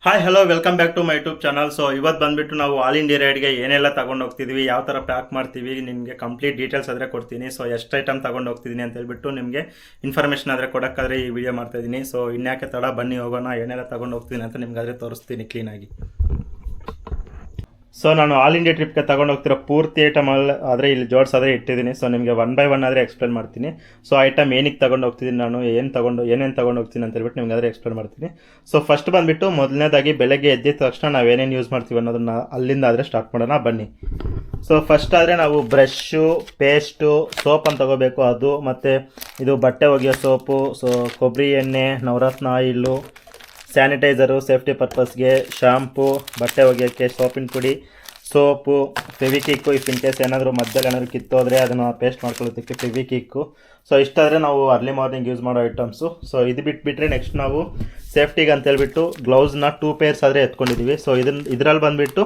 Hi hello welcome back to my YouTube channel. So ಇವತ್ತು ಬಂದುಬಿಟ್ಟು ನಾವು ಆಲ್ ಇಂಡಿಯಾ ರೈಡ್ಗೆ ಏನೆಲ್ಲ ತಗೊಂಡು ಹೋಗ್ತಿದ್ವಿ, ಯಾವ ಥರ ಪ್ಯಾಕ್ ಮಾಡ್ತೀವಿ, ನಿಮಗೆ ಕಂಪ್ಲೀಟ್ ಡೀಟೇಲ್ಸ್ ಆದರೆ ಕೊಡ್ತೀನಿ. ಸೊ ಎಷ್ಟು ಐಟಮ್ ತಗೊಂಡು ಹೋಗ್ತಿದ್ದೀನಿ ಅಂತ ಹೇಳ್ಬಿಟ್ಟು ನಿಮಗೆ ಇನ್ಫಾರ್ಮೇಷನ್ ಆದರೆ ಕೊಡೋಕ್ಕಾದ್ರೆ ಈ ವಿಡಿಯೋ ಮಾಡ್ತಾಯಿದ್ದೀನಿ. ಸೊ ಇನ್ಯಾಕೆ ತಡ, ಬನ್ನಿ ಹೋಗೋಣ. ಏನೆಲ್ಲ ತಗೊಂಡು ಹೋಗ್ತೀನಿ ಅಂತ ನಿಮ್ಗಾದರೆ ತೋರಿಸ್ತೀನಿ ಕ್ಲೀನಾಗಿ. ಸೊ ನಾನು ಆಲ್ ಇಂಡಿಯಾ ಟ್ರಿಪ್ಗೆ ತಗೊಂಡು ಹೋಗ್ತಿರೋ ಪೂರ್ತಿ ಐಟಮ್ ಆದರೆ ಇಲ್ಲಿ ಜೋಡಿಸಾದ್ರೆ ಇಟ್ಟಿದ್ದೀನಿ. ಸೊ ನಿಮಗೆ ಒನ್ ಬೈ ಒನ್ ಆದರೆ ಎಕ್ಸ್ಪ್ಲೇನ್ ಮಾಡ್ತೀನಿ. ಸೊ ಐಟಮ್ ಏನಕ್ಕೆ ತಗೊಂಡು ಹೋಗ್ತಿದ್ದೀನಿ, ನಾನು ಏನೇನು ತಗೊಂಡು ಹೋಗ್ತೀನಿ ಅಂತ ಹೇಳ್ಬಿಟ್ಟು ನಿಮ್ಗೆ ಆದರೆ ಎಕ್ಸ್ಪ್ಲೇನ್ ಮಾಡ್ತೀನಿ. ಸೊ ಫಸ್ಟ್ ಬಂದುಬಿಟ್ಟು ಮೊದಲನೇದಾಗಿ ಬೆಳಗ್ಗೆ ಎದ್ದಿದ ತಕ್ಷಣ ನಾವೇನೇನು ಯೂಸ್ ಮಾಡ್ತೀವಿ ಅನ್ನೋದನ್ನ ಅಲ್ಲಿಂದ ಆದರೆ ಸ್ಟಾರ್ಟ್ ಮಾಡೋಣ ಬನ್ನಿ. ಸೊ ಫಸ್ಟ್ ಆದರೆ ನಾವು ಬ್ರಷ್ಷು, ಪೇಸ್ಟು, ಸೋಪನ್ನು ತಗೋಬೇಕು. ಅದು ಮತ್ತು ಇದು ಬಟ್ಟೆ ಒಗೆಯೋ ಸೋಪು, ಸೊ ಕೊಬ್ಬರಿ ಎಣ್ಣೆ, ನವರತ್ನ ಆಯಿಲು, ಸ್ಯಾನಿಟೈಸರು ಸೇಫ್ಟಿ ಪರ್ಪಸ್ಗೆ, ಶಾಂಪು, ಬಟ್ಟೆ ಒಗೆಯೋಕ್ಕೆ ಸೋಪಿನ ಪುಡಿ, soap, Fevikwik. If in case ಏನಾದರೂ ಮಧ್ಯದಲ್ಲಿ ಏನಾದರೂ ಕಿತ್ತೋದ್ರೆ ಅದನ್ನು ಪೇಸ್ಟ್ ಮಾಡ್ಕೊಳ್ಳೋದಕ್ಕೆ ಫೆವಿಕಿಕ್ಕು. ಸೊ ಇಷ್ಟಾದರೆ ನಾವು ಅರ್ಲಿ ಮಾರ್ನಿಂಗ್ ಯೂಸ್ ಮಾಡೋ ಐಟಮ್ಸು. ಸೊ ಇದು ಬಿಟ್ಬಿಟ್ರೆ ನೆಕ್ಸ್ಟ್ ನಾವು ಸೇಫ್ಟಿಗೆ ಅಂತೇಳ್ಬಿಟ್ಟು ಗ್ಲೌಸ್ನ 2 ಪೇರ್ಸ್ ಆದರೆ ಎತ್ಕೊಂಡಿದ್ದೀವಿ. ಸೊ ಇದರಲ್ಲಿ ಬಂದುಬಿಟ್ಟು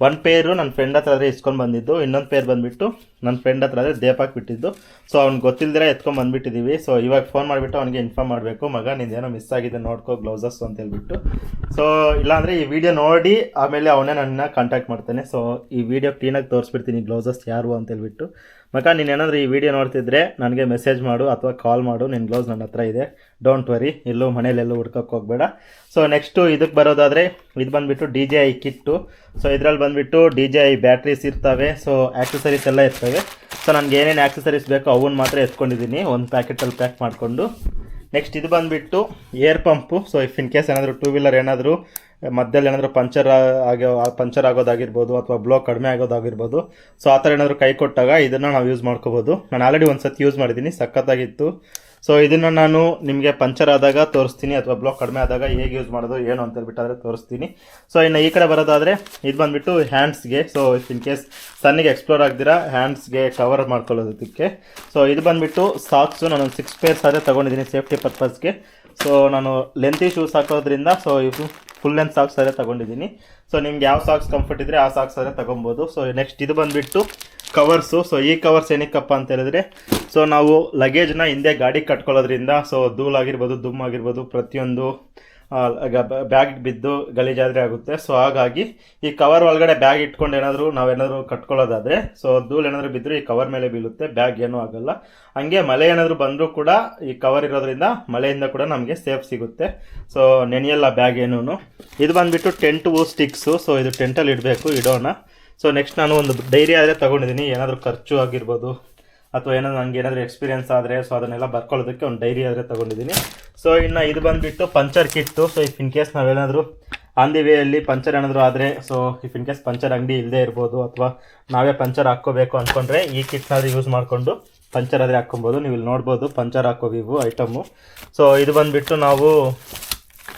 1 ಪೇರು ನನ್ನ ಫ್ರೆಂಡ್ ಹತ್ರ ಆದರೆ ಇಸ್ಕೊಂಡು ಬಂದಿದ್ದು, ಇನ್ನೊಂದು ಪೇರ್ ಬಂದುಬಿಟ್ಟು ನನ್ನ ಫ್ರೆಂಡ್ ಹತ್ರ ಆದರೆ ದೇಪಾಕ್ ಬಿಟ್ಟಿದ್ದು. ಸೊ ಅವ್ನಿಗೆ ಗೊತ್ತಿಲ್ಲದೆ ಎತ್ಕೊಂಡು ಬಂದುಬಿಟ್ಟಿದ್ದೀವಿ. ಸೊ ಇವಾಗ ಫೋನ್ ಮಾಡಿಬಿಟ್ಟು ಅವ್ನಿಗೆ ಇನ್ಫಾರ್ಮ್ ಮಾಡಬೇಕು, ಮಗ ನಿಂದೇನೋ ಮಿಸ್ ಆಗಿದೆ ನೋಡ್ಕೋ ಗ್ಲೌಸಸ್ ಅಂತ ಹೇಳ್ಬಿಟ್ಟು. ಸೊ ಇಲ್ಲಾಂದರೆ ಈ ವಿಡಿಯೋ ನೋಡಿ ಆಮೇಲೆ ಅವನೇ ನನ್ನ ಕಾಂಟ್ಯಾಕ್ಟ್ ಮಾಡ್ತಾನೆ. ಸೊ ಈ ವಿಡಿಯೋ ಕ್ಲೀನಾಗಿ ತೋರಿಸ್ಬಿಡ್ತೀನಿ ಗ್ಲೌಸಸ್ ಯಾರು ಅಂತ ಹೇಳ್ಬಿಟ್ಟು. ಮಗ ನೀನೇನಾದರೂ ಈ ವಿಡಿಯೋ ನೋಡ್ತಿದ್ರೆ ನನಗೆ ಮೆಸೇಜ್ ಮಾಡು ಅಥವಾ ಕಾಲ್ ಮಾಡು, ನಿನ್ನ ಗ್ಲೌಸ್ ನನ್ನ ಹತ್ರ ಇದೆ, ಡೋಂಟ್ ವರಿ, ಎಲ್ಲೂ ಮನೇಲೆಲ್ಲೂ ಹುಡ್ಕೋಕ್ಕೆ ಹೋಗಬೇಡ. ಸೊ ನೆಕ್ಸ್ಟು ಇದಕ್ಕೆ ಬರೋದಾದರೆ ಇದು ಬಂದುಬಿಟ್ಟು DJI ಕಿಟ್ಟು. ಸೊ ಇದರಲ್ಲಿ ಬಂದುಬಿಟ್ಟು DJI ಬ್ಯಾಟ್ರೀಸ್ ಇರ್ತವೆ, ಸೊ ಆ್ಯಕ್ಸಸರೀಸ್ ಎಲ್ಲ ಇರ್ತವೆ. ಸೊ ನನಗೆ ಏನೇನು ಆ್ಯಕ್ಸಸರೀಸ್ ಬೇಕೋ ಅವನ್ನ ಮಾತ್ರ ಎತ್ಕೊಂಡಿದ್ದೀನಿ ಒಂದು ಪ್ಯಾಕೆಟಲ್ಲಿ ಪ್ಯಾಕ್ ಮಾಡಿಕೊಂಡು. ನೆಕ್ಸ್ಟ್ ಇದು ಬಂದುಬಿಟ್ಟು air pump. So if in case ಏನಾದರೂ 2 ವೀಲರ್ ಏನಾದರೂ ಮಧ್ಯದಲ್ಲಿ ಏನಾದರೂ ಪಂಚರ್ ಆಗೋದಾಗಿರ್ಬೋದು ಅಥವಾ ಬ್ಲೋ ಕಡಿಮೆ ಆಗೋದಾಗಿರ್ಬೋದು. ಸೊ ಆ ಥರ ಏನಾದರೂ ಕೈ ಕೊಟ್ಟಾಗ ಇದನ್ನು ನಾವು ಯೂಸ್ ಮಾಡ್ಕೋಬೋದು. ನಾನು ಆಲ್ರೆಡಿ ಒಂದು ಸತಿ ಯೂಸ್ ಮಾಡಿದ್ದೀನಿ, ಸಖತ್ತಾಗಿತ್ತು. ಸೊ ಇದನ್ನು ನಾನು ನಿಮಗೆ ಪಂಚರ್ ಆದಾಗ ತೋರಿಸ್ತೀನಿ ಅಥವಾ ಬ್ಲೋ ಕಡಿಮೆ ಆದಾಗ ಹೇಗೆ ಯೂಸ್ ಮಾಡೋದು ಏನು ಅಂತ ಹೇಳ್ಬಿಟ್ಟಾದರೆ ತೋರಿಸ್ತೀನಿ. ಸೊ ಇನ್ನು ಈ ಕಡೆ ಬರೋದಾದರೆ ಇದು ಬಂದುಬಿಟ್ಟು ಹ್ಯಾಂಡ್ಸ್ಗೆ. ಸೊ ಇಫ್ ಇನ್ ಕೇಸ್ ಸನ್ನಿಗೆ ಎಕ್ಸ್ಪ್ಲೋರ್ ಆಗ್ದಿರಾ ಹ್ಯಾಂಡ್ಸ್ಗೆ ಕವರ್ ಮಾಡ್ಕೊಳ್ಳೋದಕ್ಕೆ. ಸೊ ಇದು ಬಂದುಬಿಟ್ಟು ಸಾಕ್ಸು. ನಾನು 6 ಪೇರ್ಸ್ ಆದರೆ ತೊಗೊಂಡಿದ್ದೀನಿ ಸೇಫ್ಟಿ ಪರ್ಪಸ್ಗೆ. ಸೊ ನಾನು ಲೆಂತಿ ಶೂಸ್ ಹಾಕೋದ್ರಿಂದ ಸೊ ಇದು ಫುಲ್ ಲೆಂತ್ ಸಾಕ್ಸ್ ಆದರೆ ತೊಗೊಂಡಿದ್ದೀನಿ. ಸೊ ನಿಮ್ಗೆ ಯಾವ ಸಾಕ್ಸ್ ಕಂಫರ್ಟ್ ಇದ್ದರೆ ಆ ಸಾಕ್ಸ್ ಆದರೆ ತೊಗೊಬೋದು. ಸೊ ನೆಕ್ಸ್ಟ್ ಇದು ಬಂದುಬಿಟ್ಟು ಕವರ್ಸು. ಸೊ ಈ ಕವರ್ಸ್ ಏನಕ್ಕಪ್ಪ ಅಂತ ಹೇಳಿದ್ರೆ, ಸೊ ನಾವು ಲಗೇಜ್ನ ಹಿಂದೆ ಗಾಡಿ ಕಟ್ಕೊಳ್ಳೋದ್ರಿಂದ ಸೊ ಧೂಳಾಗಿರ್ಬೋದು, ದುಮ್ಮಾಗಿರ್ಬೋದು, ಪ್ರತಿಯೊಂದು ಬ್ಯಾಗ್ ಬಿದ್ದು ಗಲೀಜಾದರೆ ಆಗುತ್ತೆ. ಸೊ ಹಾಗಾಗಿ ಈ ಕವರ್ ಒಳಗಡೆ ಬ್ಯಾಗ್ ಇಟ್ಕೊಂಡು ನಾವೇನಾದರೂ ಕಟ್ಕೊಳ್ಳೋದಾದರೆ ಸೊ ಧೂಳು ಏನಾದರೂ ಬಿದ್ದರೂ ಈ ಕವರ್ ಮೇಲೆ ಬೀಳುತ್ತೆ, ಬ್ಯಾಗ್ ಏನೂ ಆಗೋಲ್ಲ. ಹಂಗೆ ಮಳೆ ಏನಾದರೂ ಬಂದರೂ ಕೂಡ ಈ ಕವರ್ ಇರೋದ್ರಿಂದ ಮಳೆಯಿಂದ ಕೂಡ ನಮಗೆ ಸೇಫ್ ಸಿಗುತ್ತೆ. ಸೊ ನೆನೆಯಲ್ಲ ಬ್ಯಾಗ್ ಏನೂ. ಇದು ಬಂದುಬಿಟ್ಟು ಟೆಂಟು ಸ್ಟಿಕ್ಸು. ಸೊ ಇದು ಟೆಂಟಲ್ಲಿ ಇಡೋಣ. ಸೊ ನೆಕ್ಸ್ಟ್ ನಾನು ಒಂದು ಡೈರಿ ಆದರೆ ತೊಗೊಂಡಿದ್ದೀನಿ, ಏನಾದರೂ ಖರ್ಚು ಆಗಿರ್ಬೋದು ಅಥವಾ ನನಗೆ ಏನಾದರೂ ಎಕ್ಸ್ಪೀರಿಯನ್ಸ್ ಆದರೆ ಸೊ ಅದನ್ನೆಲ್ಲ ಬರ್ಕೊಳ್ಳೋದಕ್ಕೆ ಒಂದು ಡೈರಿ ಆದರೆ ತೊಗೊಂಡಿದ್ದೀನಿ. ಸೊ ಇನ್ನು ಇದು ಬಂದುಬಿಟ್ಟು puncture kit. So if in case ನಾವೇನಾದರೂ ಆನ್ ದಿ ವೇಯಲ್ಲಿ ಪಂಚರ್ ಏನಾದರೂ ಆದರೆ, so if in case puncture ಅಂಗಡಿ ಇಲ್ಲದೆ ಇರ್ಬೋದು ಅಥವಾ ನಾವೇ ಪಂಚರ್ ಹಾಕ್ಕೋಬೇಕು ಅಂದ್ಕೊಂಡ್ರೆ ಈ ಕಿಟ್ನಾದರೂ ಯೂಸ್ ಮಾಡಿಕೊಂಡು ಪಂಚರ್ ಆದರೆ ಹಾಕ್ಕೊಬೋದು. ನೀವು ಇಲ್ಲಿ ನೋಡ್ಬೋದು ಪಂಚರ್ ಹಾಕೋವಿವು ಐಟಮು. ಸೊ ಇದು ಬಂದುಬಿಟ್ಟು ನಾವು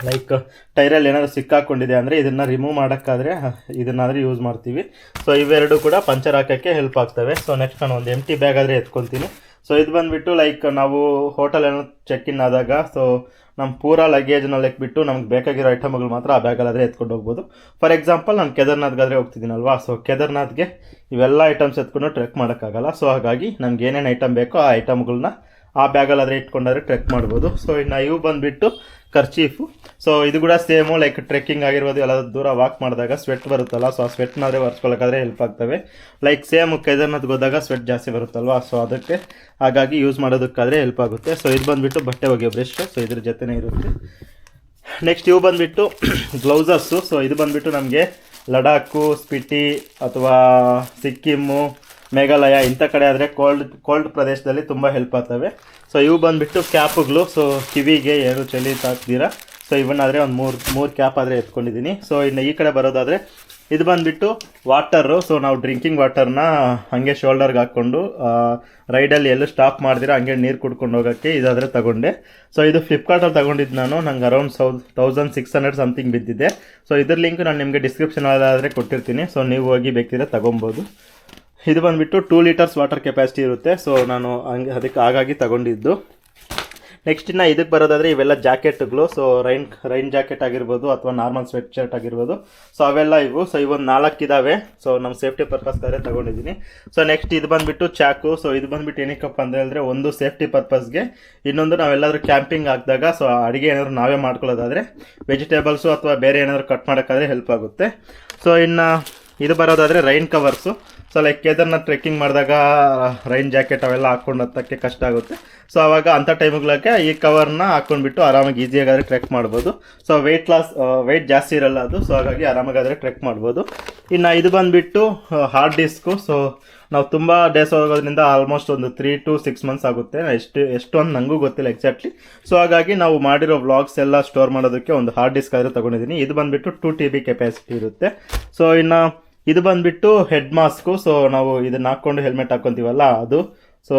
ಲೈಕ್ ಟೈರಲ್ಲಿ ಏನಾದರೂ ಸಿಕ್ಕಾಕೊಂಡಿದೆ ಅಂದರೆ ಇದನ್ನು ರಿಮೂವ್ ಮಾಡೋಕ್ಕಾದರೆ ಇದನ್ನಾದರೆ ಯೂಸ್ ಮಾಡ್ತೀವಿ. ಸೊ ಇವೆರಡು ಕೂಡ ಪಂಚರ್ ಹಾಕೋಕ್ಕೆ ಹೆಲ್ಪ್ ಆಗ್ತವೆ. ಸೊ ನೆಕ್ಸ್ಟ್ ನಾನು ಒಂದು ಎಂಟಿ ಬ್ಯಾಗ್ ಆದರೆ ಎತ್ಕೊತೀನಿ. ಸೊ ಇದು ಬಂದುಬಿಟ್ಟು ಲೈಕ್ ನಾವು ಹೋಟೆಲ್ ಏನೋ ಚೆಕ್ ಇನ್ ಆದಾಗ ಸೊ ನಮ್ಮ ಪೂರಾ ಲಗೇಜ್ನಲ್ಲಿ ಇಟ್ಬಿಟ್ಟು ನಮ್ಗೆ ಬೇಕಾಗಿರೋ ಐಟಮ್ಗಳು ಮಾತ್ರ ಆ ಬ್ಯಾಗಲ್ಲಾದರೆ ಎತ್ಕೊಂಡು ಹೋಗ್ಬೋದು. ಫಾರ್ ಎಕ್ಸಾಂಪಲ್ ನಾನು ಕೇದಾರ್ನಾಥ್ಗಾದರೆ ಹೋಗ್ತಿದ್ದೀನಲ್ವಾ, ಸೊ ಕೇದಾರ್ನಾಥ್ಗೆ ಇವೆಲ್ಲ ಐಟಮ್ಸ್ ಎತ್ಕೊಂಡು ಟ್ರೆಕ್ ಮಾಡೋಕ್ಕಾಗಲ್ಲ. ಸೊ ಹಾಗಾಗಿ ನಮ್ಗೆ ಏನೇನು ಐಟಮ್ ಬೇಕೋ ಆ ಐಟಮ್ಗಳನ್ನ ಆ ಬ್ಯಾಗಲ್ಲಾದರೆ ಇಟ್ಕೊಂಡಾದ್ರೆ ಟ್ರೆಕ್ ಮಾಡ್ಬೋದು. ಸೊ ಇನ್ನು ಇವು ಬಂದುಬಿಟ್ಟು ಕರ್ಚೀಫು. ಸೊ ಇದು ಕೂಡ ಸೇಮು ಲೈಕ್ ಟ್ರೆಕ್ಕಿಂಗ್ ಆಗಿರ್ಬೋದು, ಎಲ್ಲ ದೂರ ವಾಕ್ ಮಾಡಿದಾಗ ಸ್ವೆಟ್ ಬರುತ್ತಲ್ಲ, ಸೊ ಆ ಸ್ವೆಟ್ನಾದರೆ ಒರೆಸ್ಕೊಳ್ಳೋಕ್ಕಾದ್ರೆ ಹೆಲ್ಪ್ ಆಗ್ತವೆ. ಲೈಕ್ ಸೇಮ್ ಕೇದಾರ್ನಾಥ್ಗೆ ಹೋದಾಗ ಸ್ವೆಟ್ ಜಾಸ್ತಿ ಬರುತ್ತಲ್ವ, ಸೊ ಅದಕ್ಕೆ ಹಾಗಾಗಿ ಯೂಸ್ ಮಾಡೋದಕ್ಕಾದರೆ ಹೆಲ್ಪ್ ಆಗುತ್ತೆ. ಸೊ ಇದು ಬಂದುಬಿಟ್ಟು ಬಟ್ಟೆ ಒಗೆಯೋ ಬ್ರಷ್. ಸೊ ಇದ್ರ ಜೊತೆನೇ ಇರುತ್ತೆ. ನೆಕ್ಸ್ಟ್ ಇವು ಬಂದುಬಿಟ್ಟು ಗ್ಲೌಸಸ್ಸು. ಸೊ ಇದು ಬಂದುಬಿಟ್ಟು ನಮಗೆ ಲಡಾಖು, ಸ್ಪಿಟಿ ಅಥವಾ ಸಿಕ್ಕಿಮ್ಮು, ಮೇಘಾಲಯ ಇಂಥ ಕಡೆ ಆದರೆ ಕೋಲ್ಡ್ ಪ್ರದೇಶದಲ್ಲಿ ತುಂಬ ಹೆಲ್ಪ್ ಆಗ್ತವೆ. ಸೊ ಇವು ಬಂದುಬಿಟ್ಟು ಕ್ಯಾಪುಗಳು. ಸೊ ಕಿವಿಗೆ ಏನು ಚಳಿ ತಾಕ್ದಿರಾ ಸೊ ಇವನ್ನಾದರೆ ಒಂದು ಮೂರು ಕ್ಯಾಪ್ ಆದರೆ ಎತ್ಕೊಂಡಿದ್ದೀನಿ. ಸೊ ಇನ್ನು ಈ ಕಡೆ ಬರೋದಾದರೆ ಇದು ಬಂದುಬಿಟ್ಟು ವಾಟರು. ಸೊ ನಾವು ಡ್ರಿಂಕಿಂಗ್ ವಾಟರ್ನ ಹಾಗೆ ಶೋಲ್ಡರ್ಗೆ ಹಾಕ್ಕೊಂಡು ರೈಡಲ್ಲಿ ಎಲ್ಲೂ ಸ್ಟಾಪ್ ಮಾಡ್ದಿರ ಹಂಗೆ ನೀರು ಕುಡ್ಕೊಂಡು ಹೋಗೋಕ್ಕೆ ಇದಾದರೆ ತಗೊಂಡೆ. ಸೊ ಇದು ಫ್ಲಿಪ್ಕಾರ್ಟಲ್ಲಿ ತಗೊಂಡಿದ್ದು ನಾನು. ನಂಗೆ ಅರೌಂಡ್ 1600 ಸಮಥಿಂಗ್ ಬಿದ್ದಿದೆ. ಸೊ ಇದ್ರ ಲಿಂಕ್ ನಾನು ನಿಮಗೆ ಡಿಸ್ಕ್ರಿಪ್ಷನಲ್ಲಿ ಕೊಟ್ಟಿರ್ತೀನಿ. ಸೊ ನೀವು ಹೋಗಿ ಬೇಕಿದ್ರೆ ತಗೊಬೋದು. ಇದು ಬಂದುಬಿಟ್ಟು 2 ಲೀಟರ್ಸ್ ವಾಟರ್ ಕೆಪಾಸಿಟಿ ಇರುತ್ತೆ. ಸೊ ನಾನು ಹಾಗಾಗಿ ತಗೊಂಡಿದ್ದು. ನೆಕ್ಸ್ಟ್ ಇನ್ನು ಇದಕ್ಕೆ ಬರೋದಾದರೆ ಇವೆಲ್ಲ ಜಾಕೆಟ್ಗಳು. ಸೊ ರೈನ್ ಜಾಕೆಟ್ ಆಗಿರ್ಬೋದು ಅಥವಾ ನಾರ್ಮಲ್ ಸ್ವೆಟ್ ಶರ್ಟ್ ಆಗಿರ್ಬೋದು. ಸೊ ಅವೆಲ್ಲ ಇವು. ಸೊ ಇವೊಂದು 4 ಇದ್ದಾವೆ. ಸೊ ನಮ್ಮ ಸೇಫ್ಟಿ ಪರ್ಪಸ್ಗಾದ್ರೆ ತೊಗೊಂಡಿದ್ದೀನಿ. ಸೊ ನೆಕ್ಸ್ಟ್ ಇದು ಬಂದುಬಿಟ್ಟು ಚಾಕು. ಸೊ ಇದು ಬಂದುಬಿಟ್ಟು ಏನಕ್ಕಪ್ಪ ಅಂತ ಹೇಳಿದ್ರೆ, ಒಂದು ಸೇಫ್ಟಿ ಪರ್ಪಸ್ಗೆ, ಇನ್ನೊಂದು ನಾವೆಲ್ಲಾದರೂ ಕ್ಯಾಂಪಿಂಗ್ ಹಾಕಿದಾಗ ಸೊ ಅಡುಗೆ ಏನಾದರೂ ನಾವೇ ಮಾಡ್ಕೊಳ್ಳೋದಾದರೆ ವೆಜಿಟೇಬಲ್ಸು ಅಥವಾ ಬೇರೆ ಏನಾದರೂ ಕಟ್ ಮಾಡೋಕ್ಕಾದ್ರೆ ಹೆಲ್ಪ್ ಆಗುತ್ತೆ. ಸೊ ಇನ್ನು ಇದು ಬರೋದಾದರೆ rain covers. So like Kedarnath trekking ಮಾಡಿದಾಗ ರೈನ್ ಜಾಕೆಟ್ ಅವೆಲ್ಲ ಹಾಕ್ಕೊಂಡು ಹತ್ತಕ್ಕೆ ಕಷ್ಟ ಆಗುತ್ತೆ. ಸೊ ಆವಾಗ ಅಂಥ ಟೈಮ್ಗಳಿಗೆ ಈ ಕವರ್ನ ಹಾಕ್ಕೊಂಡ್ಬಿಟ್ಟು ಆರಾಮಾಗಿ ಈಸಿಯಾಗಾದರೆ ಟ್ರೆಕ್ ಮಾಡ್ಬೋದು. ಸೊ ವೆಯ್ಟ್ ಜಾಸ್ತಿ ಇರಲ್ಲ ಅದು. ಸೊ ಹಾಗಾಗಿ ಆರಾಮಾಗಾದರೆ ಟ್ರೆಕ್ ಮಾಡ್ಬೋದು. ಇನ್ನು ಇದು ಬಂದುಬಿಟ್ಟು ಹಾರ್ಡ್ ಡಿಸ್ಕು. ಸೊ ನಾವು ತುಂಬ ಡೇಸ್ ಹೋಗೋದ್ರಿಂದ ಆಲ್ಮೋಸ್ಟ್ ಒಂದು 3 to 6 months ಆಗುತ್ತೆ. ಎಷ್ಟು ಅಂತ ನನಗೂ ಗೊತ್ತಿಲ್ಲ ಎಕ್ಸಾಕ್ಟ್ಲಿ. ಸೊ ಹಾಗಾಗಿ ನಾವು ಮಾಡಿರೋ ವ್ಲಾಗ್ಸ್ ಎಲ್ಲ ಸ್ಟೋರ್ ಮಾಡೋದಕ್ಕೆ ಒಂದು ಹಾರ್ಡ್ ಡಿಸ್ಕ್ ಆದರೂ ತೊಗೊಂಡಿದ್ದೀನಿ. ಇದು ಬಂದುಬಿಟ್ಟು 2 TB ಕೆಪಾಸಿಟಿ ಇರುತ್ತೆ. ಸೊ ಇನ್ನು ಇದು ಬಂದುಬಿಟ್ಟು ಹೆಡ್ ಮಾಸ್ಕು. ಸೊ ನಾವು ಇದನ್ನು ಹಾಕ್ಕೊಂಡು ಹೆಲ್ಮೆಟ್ ಹಾಕ್ಕೊತೀವಲ್ಲ ಅದು. ಸೊ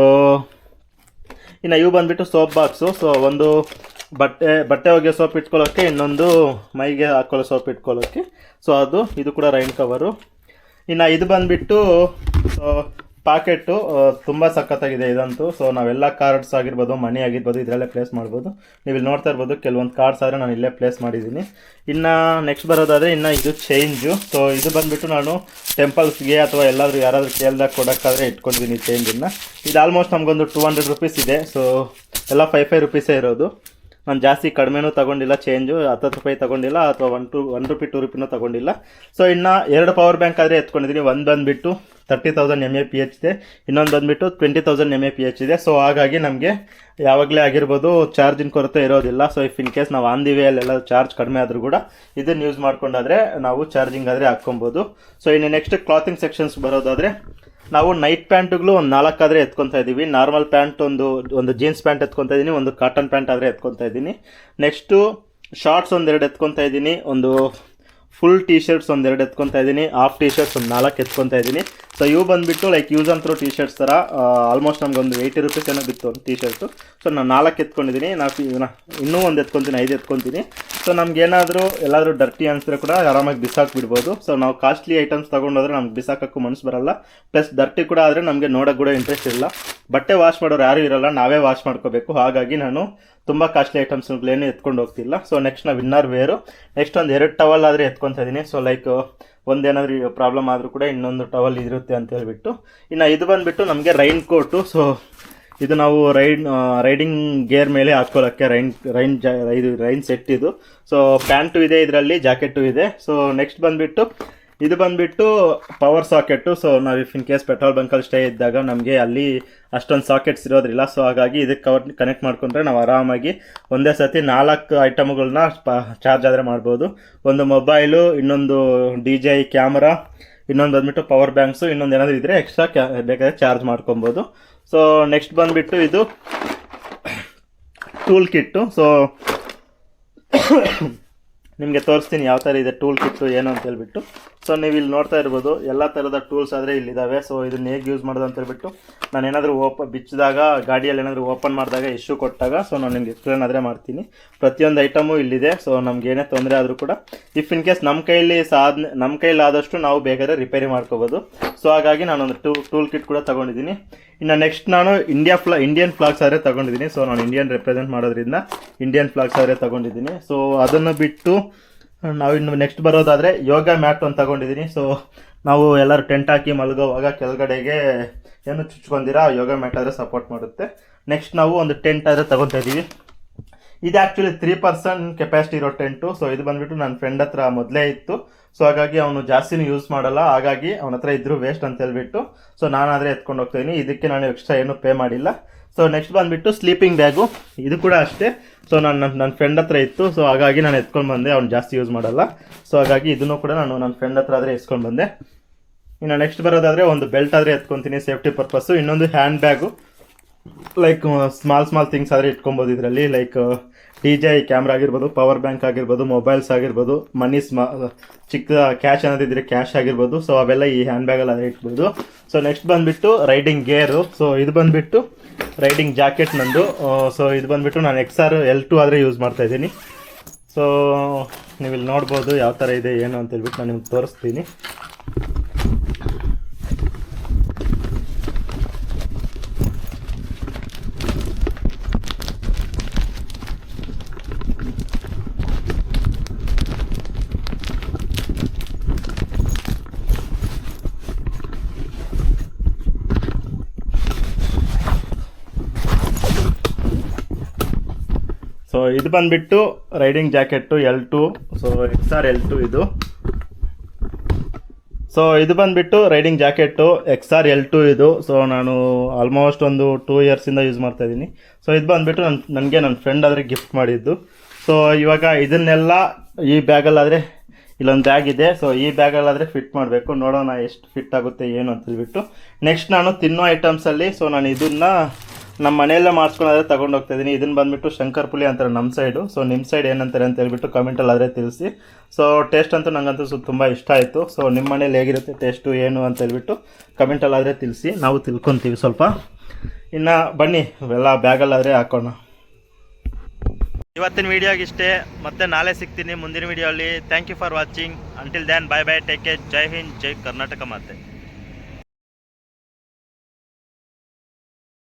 ಇನ್ನು ಇವು ಬಂದುಬಿಟ್ಟು ಸೋಪ್ ಬಾಕ್ಸು. ಸೊ ಒಂದು ಬಟ್ಟೆ ಒಗೆಯೋ ಸೋಪ್ ಇಟ್ಕೊಳ್ಳೋಕ್ಕೆ, ಇನ್ನೊಂದು ಮೈಗೆ ಹಾಕ್ಕೊಳ್ಳೋ ಸೋಪ್ ಇಟ್ಕೊಳ್ಳೋಕ್ಕೆ. ಸೊ ಇದು ಕೂಡ ರೈನ್ ಕವರು. ಇನ್ನು ಇದು ಬಂದುಬಿಟ್ಟು ಪಾಕೆಟು ತುಂಬ ಸಖತ್ತಾಗಿದೆ ಇದಂತೂ. ಸೊ ನಾವೆಲ್ಲ ಕಾರ್ಡ್ಸ್ ಆಗಿರ್ಬೋದು, ಮನಿ ಆಗಿರ್ಬೋದು, ಇದರಲ್ಲೇ ಪ್ಲೇಸ್ ಮಾಡ್ಬೋದು. ನೀವು ಇಲ್ಲಿ ನೋಡ್ತಾ ಇರ್ಬೋದು, ಕೆಲವೊಂದು ಕಾರ್ಡ್ಸ್ ಆದರೆ ನಾನು ಇಲ್ಲೇ ಪ್ಲೇಸ್ ಮಾಡಿದ್ದೀನಿ. ಇನ್ನು ನೆಕ್ಸ್ಟ್ ಬರೋದಾದರೆ ಇನ್ನು ಇದು ಚೇಂಜು. ಸೊ ಇದು ಬಂದುಬಿಟ್ಟು ನಾನು ಟೆಂಪಲ್ಸ್ಗೆ ಅಥವಾ ಯಾರಾದರೂ ಕೇಳ್ದಾಗ ಕೊಡೋಕ್ಕಾದ್ರೆ ಇಟ್ಕೊಂಡಿದ್ದೀನಿ ಚೇಂಜನ್ನು. ಇದು ಆಲ್ಮೋಸ್ಟ್ ನಮಗೊಂದು 200 rupees ಇದೆ. ಸೊ ಎಲ್ಲ 5 rupees ಇರೋದು. ನಾನು ಜಾಸ್ತಿ ಕಡಿಮೆನೂ ತೊಗೊಂಡಿಲ್ಲ, ಚೇಂಜು 10 ರೂಪಾಯಿ ತೊಗೊಂಡಿಲ್ಲ ಅಥವಾ 1 ರೂಪಿ 2 ರೂಪಿನೂ ತೊಗೊಂಡಿಲ್ಲ. ಸೊ ಇನ್ನು 2 ಪವರ್ ಬ್ಯಾಂಕ್ ಆದರೆ ಎತ್ಕೊಂಡಿದ್ದೀನಿ. ಒಂದು ಬಂದುಬಿಟ್ಟು 30,000 mAh ಇದೆ, ಇನ್ನೊಂದು ಬಂದುಬಿಟ್ಟು 20,000 mAh ಇದೆ. ಸೊ ಹಾಗಾಗಿ ನಮಗೆ ಯಾವಾಗಲೇ ಆಗಿರ್ಬೋದು ಚಾರ್ಜಿನ ಕೊರತೆ ಇರೋದಿಲ್ಲ. ಸೊ ಇಫ್ ಇನ್ ಕೇಸ್ ನಾವು ಆನ್ ದಿ ವೇ ಅಲ್ಲೆಲ್ಲ ಚಾರ್ಜ್ ಕಡಿಮೆ ಆದರೂ ಕೂಡ ಇದನ್ನು ಯೂಸ್ ಮಾಡ್ಕೊಂಡಾದರೆ ನಾವು ಚಾರ್ಜಿಂಗ್ ಆದರೆ ಹಾಕ್ಕೊಬೋದು. ಸೊ ಇನ್ನು ನೆಕ್ಸ್ಟ್ ಕ್ಲಾತಿಂಗ್ ಸೆಕ್ಷನ್ಸ್ ಬರೋದಾದರೆ, ನಾವು ನೈಟ್ ಪ್ಯಾಂಟ್ಗಳು ಒಂದು 4 ಆದರೆ ಎತ್ಕೊತಾ ಇದ್ದೀವಿ. ನಾರ್ಮಲ್ ಪ್ಯಾಂಟ್ ಒಂದು ಜೀನ್ಸ್ ಪ್ಯಾಂಟ್ ಎತ್ಕೊತಾ ಇದ್ದೀನಿ, ಒಂದು ಕಾಟನ್ ಪ್ಯಾಂಟ್ ಆದರೆ ಎತ್ಕೊತಾ ಇದ್ದೀನಿ. ನೆಕ್ಸ್ಟು ಶಾರ್ಟ್ಸ್ 2 ಎತ್ಕೊತಾ ಇದ್ದೀನಿ, ಒಂದು ಫುಲ್ ಟೀ ಶರ್ಟ್ಸ್ 2 ಎತ್ಕೊತಾ ಇದ್ದೀನಿ, ಹಾಫ್ ಟೀ ಶರ್ಟ್ಸ್ 4 ಎತ್ಕೊತಾ ಇದ್ದೀನಿ. ಸೊ ಇವು ಬಂದುಬಿಟ್ಟು like use and throw T shirts ಥರ. ಆಲ್ಮೋಸ್ಟ್ ನಮಗೊಂದು 80 rupees ಏನೋ ಬಿತ್ತು ಒಂದು ಟೀ ಶರ್ಟು. ಸೊ ನಾನು 4 ಎತ್ಕೊಂಡಿದ್ದೀನಿ. ಇನ್ನೂ ಒಂದು ಎತ್ಕೊತೀನಿ, 5 ಎತ್ಕೊತೀನಿ. ಸೊ ನಮಗೇನಾದರೂ ಎಲ್ಲಾದರೂ ಡರ್ಟಿ ಅನಿಸಿದ್ರೆ ಕೂಡ ಆರಾಮಾಗಿ ಬಿಸಾಕ್ಬಿಡ್ಬೋದು. ಸೊ ನಾವು ಕಾಸ್ಟ್ಲಿ ಐಟಮ್ಸ್ ತೊಗೊಂಡೋದ್ರೆ ನಮ್ಗೆ ಬಿಸಾಕೋಕ್ಕೂ ಮನಸ್ಸು ಬರಲ್ಲ. ಪ್ಲಸ್ ಡರ್ಟಿ ಕೂಡ ಆದರೆ ನಮಗೆ ನೋಡೋಕ್ಕೆ ಕೂಡ ಇಂಟ್ರೆಸ್ಟ್ ಇರಲ್ಲ. ಬಟ್ಟೆ ವಾಶ್ ಮಾಡೋರು ಯಾರೂ ಇರಲ್ಲ, ನಾವೇ ವಾಶ್ ಮಾಡ್ಕೋಬೇಕು. ಹಾಗಾಗಿ ನಾನು ತುಂಬ ಕಾಸ್ಟ್ಲಿ ಐಟಮ್ಸ್ಗಳೇನು ಎತ್ಕೊಂಡು ಹೋಗ್ತಿಲ್ಲ. ಸೊ ನೆಕ್ಸ್ಟ್ ನಾವು ಇನ್ನರ್ ವೇರು. ನೆಕ್ಸ್ಟ್ ಒಂದು 2 ಟವಲ್ ಆದರೆ ಎತ್ಕೊತಾ ಇದ್ದೀನಿ. ಸೊ ಲೈಕ್ ಒಂದೇನಾದರೂ ಪ್ರಾಬ್ಲಮ್ ಆದರೂ ಕೂಡ ಇನ್ನೊಂದು ಟವಲ್ ಇರುತ್ತೆ ಅಂತ ಹೇಳ್ಬಿಟ್ಟು. ಇನ್ನು ಇದು ಬಂದುಬಿಟ್ಟು ನಮಗೆ ರೈನ್ ಕೋಟು. ಸೊ ಇದು ನಾವು ರೈಡಿಂಗ್ ಗೇರ್ ಮೇಲೆ ಹಾಕ್ಕೊಳ್ಳೋಕ್ಕೆ ರೈನ್ ಸೆಟ್ ಇದು. ಸೊ ಪ್ಯಾಂಟು ಇದೆ, ಇದರಲ್ಲಿ ಜಾಕೆಟು ಇದೆ. ಸೊ ನೆಕ್ಸ್ಟ್ ಇದು ಬಂದುಬಿಟ್ಟು ಪವರ್ ಸಾಕೆಟು. ಸೊ ನಾವು ಇಫ್ ಇನ್ ಕೇಸ್ ಪೆಟ್ರೋಲ್ ಬಂಕಲ್ಲಿ ಸ್ಟೇ ಇದ್ದಾಗ ನಮಗೆ ಅಲ್ಲಿ ಅಷ್ಟೊಂದು ಸಾಕೆಟ್ಸ್ ಇರೋದ್ರಿಲ್ಲ. ಸೊ ಹಾಗಾಗಿ ಇದಕ್ಕೆ ಕನೆಕ್ಟ್ ಮಾಡಿಕೊಂಡ್ರೆ ನಾವು ಆರಾಮಾಗಿ ಒಂದೇ ಸತಿ 4 ಐಟಮ್ಗಳನ್ನ ಚಾರ್ಜ್ ಆದರೆ ಮಾಡ್ಬೋದು. ಒಂದು ಮೊಬೈಲು, ಇನ್ನೊಂದು DJI ಕ್ಯಾಮ್ರಾ, ಇನ್ನೊಂದು ಬಂದುಬಿಟ್ಟು ಪವರ್ ಬ್ಯಾಂಕ್ಸು, ಇನ್ನೊಂದು ಏನಾದರೂ ಇದ್ದರೆ ಎಕ್ಸ್ಟ್ರಾ ಬೇಕಾದರೆ ಚಾರ್ಜ್ ಮಾಡ್ಕೊಬೋದು. ಸೊ ನೆಕ್ಸ್ಟ್ ಬಂದುಬಿಟ್ಟು ಇದು ಟೂಲ್ ಕಿಟ್ಟು. ಸೊ ನಿಮಗೆ ತೋರಿಸ್ತೀನಿ ಯಾವ ಥರ ಇದೆ ಟೂಲ್ ಕಿಟ್ಟು ಏನು ಅಂತ ಹೇಳ್ಬಿಟ್ಟು. ಸೊ ನೀವು ಇಲ್ಲಿ ನೋಡ್ತಾ ಇರ್ಬೋದು, ಎಲ್ಲ ಥರದ ಟೂಲ್ಸ್ ಆದರೆ ಇಲ್ಲಿದ್ದಾವೆ. ಸೊ ಇದನ್ನ ಹೇಗೆ ಯೂಸ್ ಮಾಡೋದು ಅಂತ ಹೇಳ್ಬಿಟ್ಟು ನಾನು ಏನಾದರೂ ಬಿಚ್ಚಿದಾಗ, ಗಾಡಿಯಲ್ಲಿ ಏನಾದರೂ ಓಪನ್ ಮಾಡಿದಾಗ, ಇಶ್ಯೂ ಕೊಟ್ಟಾಗ ಸೊ ನಾನು ನಿಮ್ಗೆ ಎಕ್ಸ್ಪ್ಲೇನ್ ಆದರೆ ಮಾಡ್ತೀನಿ. ಪ್ರತಿಯೊಂದು ಐಟಮು ಇಲ್ಲಿದೆ. ಸೊ ನಮ್ಗೆ ಏನೇ ತೊಂದರೆ ಆದರೂ ಕೂಡ ಇಫ್ ಇನ್ ಕೇಸ್ ನಮ್ಮ ಕೈಯಲ್ಲಿ ಆದಷ್ಟು ನಾವು ಬೇಕಾದ್ರೆ ರಿಪೇರಿ ಮಾಡ್ಕೋಬೋದು. ಸೊ ಹಾಗಾಗಿ ನಾನೊಂದು ಟೂಲ್ ಕಿಟ್ ಕೂಡ ತೊಗೊಂಡಿದ್ದೀನಿ. ಇನ್ನು ನೆಕ್ಸ್ಟ್ ನಾನು ಇಂಡಿಯನ್ ಫ್ಲಾಗ್ಸ್ ಆದರೆ ತೊಗೊಂಡಿದ್ದೀನಿ. ಸೊ ನಾನು ಇಂಡಿಯನ್ ರೆಪ್ರೆಸೆಂಟ್ ಮಾಡೋದ್ರಿಂದ ಇಂಡಿಯನ್ ಫ್ಲಾಗ್ಸ್ ಆದರೆ ತೊಗೊಂಡಿದ್ದೀನಿ. ಸೊ ಅದನ್ನು ಬಿಟ್ಟು ನಾವು ಇನ್ನು ನೆಕ್ಸ್ಟ್ ಬರೋದಾದರೆ ಯೋಗ ಮ್ಯಾಟ್ ಒಂದು ತೊಗೊಂಡಿದ್ದೀನಿ. ಸೊ ನಾವು ಎಲ್ಲರೂ ಟೆಂಟ್ ಹಾಕಿ ಮಲಗೋವಾಗ ಕೆಳಗಡೆಗೆ ಏನು ಚುಚ್ಕೊಂಡಿರ ಯೋಗ ಮ್ಯಾಟ್ ಆದರೆ ಸಪೋರ್ಟ್ ಮಾಡುತ್ತೆ. ನೆಕ್ಸ್ಟ್ ನಾವು ಒಂದು ಟೆಂಟ್ ಆದರೆ ತೊಗೊತಾ ಇದ್ದೀವಿ. ಇದು ಆ್ಯಕ್ಚುಲಿ 3% ಕೆಪಾಸಿಟಿ ಇರೋ ಟೆಂಟು. ಸೊ ಇದು ಬಂದುಬಿಟ್ಟು ನನ್ನ ಫ್ರೆಂಡ್ ಹತ್ರ ಮೊದಲೇ ಇತ್ತು. ಸೊ ಹಾಗಾಗಿ ಅವನು ಜಾಸ್ತಿನೂ ಯೂಸ್ ಮಾಡಲ್ಲ, ಹಾಗಾಗಿ ಅವನ ಹತ್ರ ಇದ್ದರೂ ವೇಸ್ಟ್ ಅಂತ ಹೇಳ್ಬಿಟ್ಟು ಸೊ ನಾನಾದರೆ ಎತ್ಕೊಂಡು ಹೋಗ್ತಾಯಿದ್ದೀನಿ. ಇದಕ್ಕೆ ನಾನು ಎಕ್ಸ್ಟ್ರಾ ಏನೂ ಪೇ ಮಾಡಿಲ್ಲ. ಸೊ ನೆಕ್ಸ್ಟ್ ಬಂದುಬಿಟ್ಟು ಸ್ಲೀಪಿಂಗ್ ಬ್ಯಾಗು. ಇದು ಕೂಡ ಅಷ್ಟೇ. ಸೊ ನನ್ನ ಫ್ರೆಂಡ್ ಹತ್ರ ಇತ್ತು. ಸೊ ಹಾಗಾಗಿ ನಾನು ಎತ್ಕೊಂಡು ಬಂದೆ, ಅವ್ನು ಜಾಸ್ತಿ ಯೂಸ್ ಮಾಡಲ್ಲ. ಸೊ ಹಾಗಾಗಿ ಇದನ್ನು ಕೂಡ ನಾನು ನನ್ನ ಫ್ರೆಂಡ್ ಹತ್ರ ಆದರೆ ಎತ್ಕೊಂಡು ಬಂದೆ. ಇನ್ನು ನೆಕ್ಸ್ಟ್ ಬರೋದಾದರೆ ಒಂದು ಬೆಲ್ಟ್ ಆದರೆ ಎತ್ಕೊತೀನಿ ಸೇಫ್ಟಿ ಪರ್ಪಸ್ಸು. ಇನ್ನೊಂದು hand bag, like small things ಆದರೆ ಇಟ್ಕೊಬೋದು ಇದರಲ್ಲಿ. ಲೈಕ್ DJI ಕ್ಯಾಮ್ರಾ ಆಗಿರ್ಬೋದು, ಪವರ್ ಬ್ಯಾಂಕ್ ಆಗಿರ್ಬೋದು, ಮೊಬೈಲ್ಸ್ ಆಗಿರ್ಬೋದು, ಮನಿ ಚಿಕ್ಕ ಕ್ಯಾಶ್ ಅನ್ನೋದಿದ್ರೆ ಕ್ಯಾಶ್ ಆಗಿರ್ಬೋದು. ಸೊ ಅವೆಲ್ಲ ಈ ಹ್ಯಾಂಡ್ ಬ್ಯಾಗಲ್ಲಿ ಆದರೆ ಇಟ್ಬೋದು. ಸೊ ನೆಕ್ಸ್ಟ್ ಬಂದುಬಿಟ್ಟು ರೈಡಿಂಗ್ ಗೇರು. ಸೊ ಇದು ಬಂದುಬಿಟ್ಟು ರೈಡಿಂಗ್ ಜಾಕೆಟ್ ನಂದು. ಸೊ ಇದು ಬಂದುಬಿಟ್ಟು ನಾನು XR L2 ಆದರೆ ಯೂಸ್ ಮಾಡ್ತಾಯಿದ್ದೀನಿ. ಸೊ ನೀವು ಇಲ್ಲಿ ನೋಡ್ಬೋದು ಯಾವ ಥರ ಇದೆ ಏನು ಅಂತ ಹೇಳ್ಬಿಟ್ಟು ನಾನು ನಿಮ್ಗೆ ತೋರಿಸ್ತೀನಿ. ಸೊ ಇದು ಬಂದುಬಿಟ್ಟು riding jacket L2, so XR L2 ಇದು. ಸೊ ಇದು ಬಂದುಬಿಟ್ಟು ರೈಡಿಂಗ್ ಜಾಕೆಟ್ಟು XR L2 ಇದು. ಸೊ ನಾನು ಆಲ್ಮೋಸ್ಟ್ ಒಂದು 2 ಇಯರ್ಸಿಂದ ಯೂಸ್ ಮಾಡ್ತಾಯಿದ್ದೀನಿ. ಸೊ ಇದು ಬಂದುಬಿಟ್ಟು ನನಗೆ ನನ್ನ ಫ್ರೆಂಡ್ ಆದರೆ ಗಿಫ್ಟ್ ಮಾಡಿದ್ದು. ಸೊ ಇವಾಗ ಇದನ್ನೆಲ್ಲ ಈ ಬ್ಯಾಗಲ್ಲಾದರೆ ಇಲ್ಲೊಂದು ಬ್ಯಾಗ್ ಇದೆ. ಸೊ ಈ ಬ್ಯಾಗಲ್ಲಾದರೆ ಫಿಟ್ ಮಾಡಬೇಕು, ನೋಡೋಣ ಎಷ್ಟು ಫಿಟ್ ಆಗುತ್ತೆ ಏನು ಅಂತ ಹೇಳ್ಬಿಟ್ಟು. ನೆಕ್ಸ್ಟ್ ನಾನು ತಿನ್ನೋ ಐಟಮ್ಸಲ್ಲಿ ಸೊ ನಾನು ಇದನ್ನು ನಮ್ಮ ಮನೆಯಲ್ಲೇ ಮಾಡಿಸ್ಕೊಂಡಾದ್ರೆ ತೊಗೊಂಡು ಹೋಗ್ತಾಯಿದ್ದೀನಿ. ಇದನ್ನು ಬಂದುಬಿಟ್ಟು ಶಂಕರ್ಪುಲಿ ಅಂತಾರೆ ನಮ್ಮ ಸೈಡು. ಸೊ ನಿಮ್ಮ ಸೈಡ್ ಏನಂತಾರೆ ಅಂತ ಹೇಳ್ಬಿಟ್ಟು ಕಮೆಂಟಲ್ಲಾದರೆ ತಿಳಿಸಿ. ಸೊ ಟೇಸ್ಟ್ ಅಂತೂ ನನಗಂತೂ ತುಂಬ ಇಷ್ಟ ಆಯಿತು. ಸೊ ನಿಮ್ಮ ಮನೇಲಿ ಹೇಗಿರುತ್ತೆ ಟೇಸ್ಟು ಏನು ಅಂತ ಹೇಳ್ಬಿಟ್ಟು ಕಮೆಂಟಲ್ಲಾದರೆ ತಿಳಿಸಿ, ನಾವು ತಿಳ್ಕೊತೀವಿ ಸ್ವಲ್ಪ. ಇನ್ನು ಬನ್ನಿ ಎಲ್ಲ ಬ್ಯಾಗಲ್ಲಾದರೆ ಹಾಕೋಣ. ಇವತ್ತಿನ ವೀಡಿಯೋಗೆ ಇಷ್ಟೇ, ಮತ್ತೆ ನಾಳೆ ಸಿಗ್ತೀನಿ ಮುಂದಿನ ವೀಡಿಯೋ ಅಲ್ಲಿ. Thank you for watching. Until then bye bye, take care, ಜೈ ಹಿಂದ್, ಜೈ ಕರ್ನಾಟಕ ಮಾತೆ.